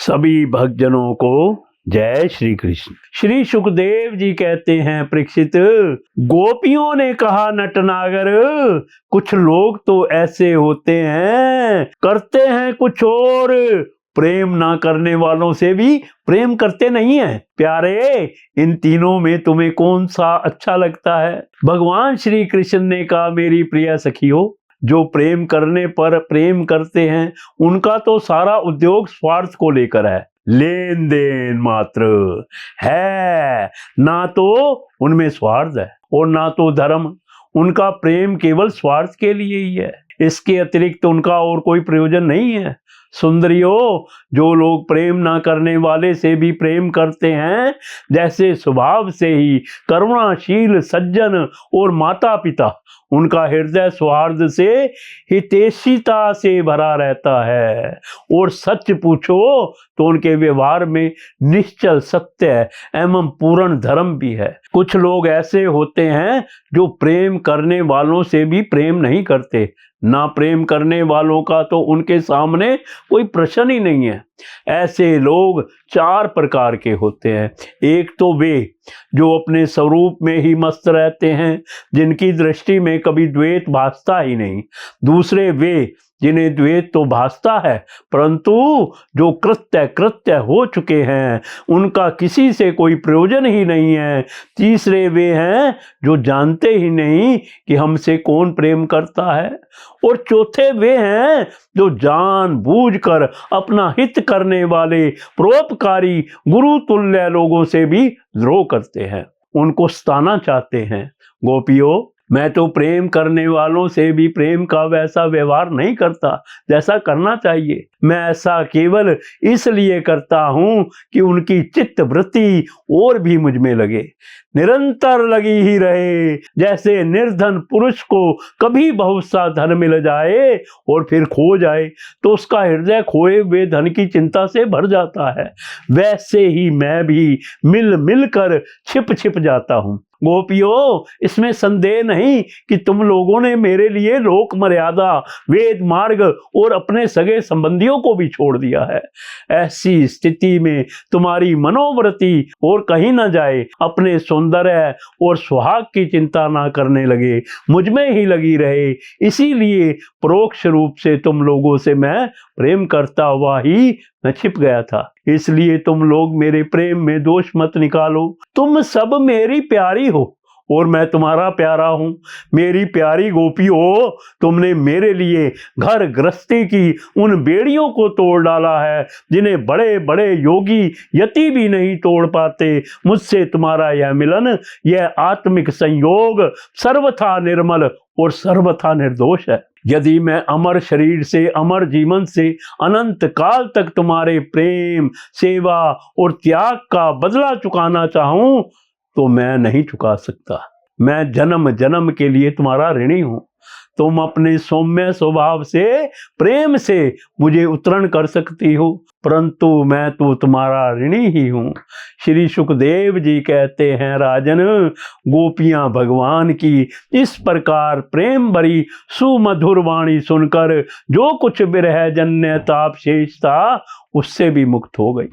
सभी भक्तजनों को जय श्री कृष्ण। श्री सुखदेव जी कहते हैं, परीक्षित, गोपियों ने कहा नटनागर, कुछ लोग तो ऐसे होते हैं, करते हैं कुछ और, प्रेम ना करने वालों से भी प्रेम करते नहीं है। प्यारे, इन तीनों में तुम्हें कौन सा अच्छा लगता है? भगवान श्री कृष्ण ने कहा, मेरी प्रिय सखियों, जो प्रेम करने पर प्रेम करते हैं उनका तो सारा उद्योग स्वार्थ को लेकर है, लेन देन मात्र है, ना तो उनमें स्वार्थ है और ना तो धर्म। उनका प्रेम केवल स्वार्थ के लिए ही है, इसके अतिरिक्त उनका और कोई प्रयोजन नहीं है। सुंदरियों, जो लोग प्रेम ना करने वाले से भी प्रेम करते हैं, जैसे स्वभाव से ही करुणाशील सज्जन और माता पिता, उनका हृदय सौहार्द से हितैषिता से भरा रहता है, और सच पूछो तो उनके व्यवहार में निश्चल सत्य एवं पूर्ण धर्म भी है। कुछ लोग ऐसे होते हैं जो प्रेम करने वालों से भी प्रेम नहीं करते, ना प्रेम करने वालों का तो उनके सामने कोई प्रश्न ही नहीं है। ऐसे लोग चार प्रकार के होते हैं। एक तो वे जो अपने स्वरूप में ही मस्त रहते हैं, जिनकी दृष्टि में कभी द्वैत भासता ही नहीं। दूसरे वे जिन्हें द्वैत तो भासता है, परंतु जो कृत्य हो चुके हैं, उनका किसी से कोई प्रयोजन ही नहीं है। तीसरे वे हैं जो जानते ही नहीं कि हमसे कौन प्रेम करता है। और चौथे वे हैं जो जानबूझकर अपना हित करने वाले परोपकारी गुरु तुल्य लोगों से भी द्रोह करते हैं, उनको सताना चाहते हैं। गोपियों, मैं तो प्रेम करने वालों से भी प्रेम का वैसा व्यवहार नहीं करता जैसा करना चाहिए। मैं ऐसा केवल इसलिए करता हूं कि उनकी चित्त वृत्ति और भी मुझ में लगे, निरंतर लगी ही रहे। जैसे निर्धन पुरुष को कभी बहुत सा धन मिल जाए और फिर खो जाए तो उसका हृदय खोए हुए धन की चिंता से भर जाता है, वैसे ही मैं भी मिल मिल कर छिप छिप जाता हूं। गोपियों, इसमें संदेह नहीं कि तुम लोगों ने मेरे लिए लोक मर्यादा, वेद मार्ग और अपने सगे संबंधियों को भी छोड़ दिया है। ऐसी स्थिति में तुम्हारी मनोवृत्ति और कहीं न जाए, अपने सौंदर्य और सुहाग की चिंता ना करने लगे, मुझ में ही लगी रहे। इसीलिए परोक्ष रूप से तुम लोगों से मैं प्रेम करता हुआ ही मैं छिप गया था। इसलिए तुम लोग मेरे प्रेम में दोष मत निकालो। तुम सब मेरी प्यारी हो और मैं तुम्हारा प्यारा हूं। मेरी प्यारी गोपी हो, तुमने मेरे लिए घर गृहस्थी की उन बेड़ियों को तोड़ डाला है जिन्हें बड़े बड़े योगी यति भी नहीं तोड़ पाते। मुझसे तुम्हारा यह मिलन, यह आत्मिक संयोग सर्वथा निर्मल और सर्वथा निर्दोष है। यदि मैं अमर शरीर से, अमर जीवन से अनंत काल तक तुम्हारे प्रेम, सेवा और त्याग का बदला चुकाना चाहूं तो मैं नहीं चुका सकता। मैं जन्म जन्म के लिए तुम्हारा ऋणी हूं। तुम अपने सौम्य स्वभाव से, प्रेम से मुझे उत्तरण कर सकती हो, परंतु मैं तो तुम्हारा ऋणी ही हूं। श्री सुखदेव जी कहते हैं, राजन, गोपियां भगवान की इस प्रकार प्रेम भरी सुमधुर वाणी सुनकर जो कुछ विरह जन्य ताप शेष था उससे भी मुक्त हो गई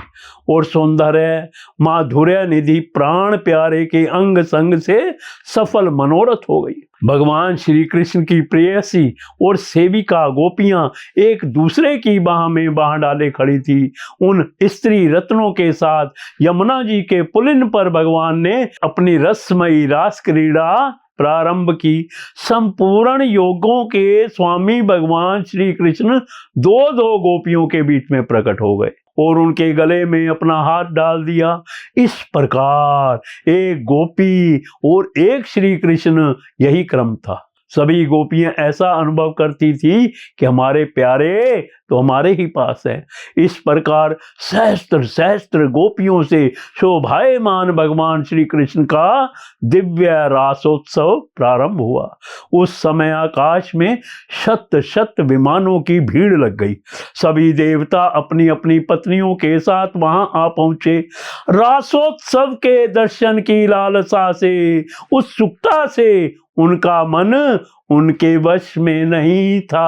और सौंदर्य माधुर्य निधि प्राण प्यारे के अंग संग से सफल मनोरथ हो गई। भगवान श्री कृष्ण की प्रेयसी और सेविका गोपियां एक दूसरे की बाह में बाह डाले खड़ी थी। उन स्त्री रत्नों के साथ यमुना जी के पुलिन पर भगवान ने अपनी रसमयी रास क्रीड़ा प्रारंभ की। संपूर्ण योगों के स्वामी भगवान श्री कृष्ण दो दो गोपियों के बीच में प्रकट हो गए और उनके गले में अपना हाथ डाल दिया। इस प्रकार एक गोपी और एक श्री कृष्ण, यही क्रम था। सभी गोपियां ऐसा अनुभव करती थी कि हमारे प्यारे तो हमारे ही पास है। इस प्रकार सहस्त्र सहस्त्र गोपियों से शोभायमान भगवान श्री कृष्ण का दिव्य रासोत्सव प्रारंभ हुआ। उस समय आकाश में शत शत विमानों की भीड़ लग गई। सभी देवता अपनी अपनी पत्नियों के साथ वहां आ पहुंचे। रासोत्सव के दर्शन की लालसा से, उत्सुकता से उनका मन उनके वश में नहीं था।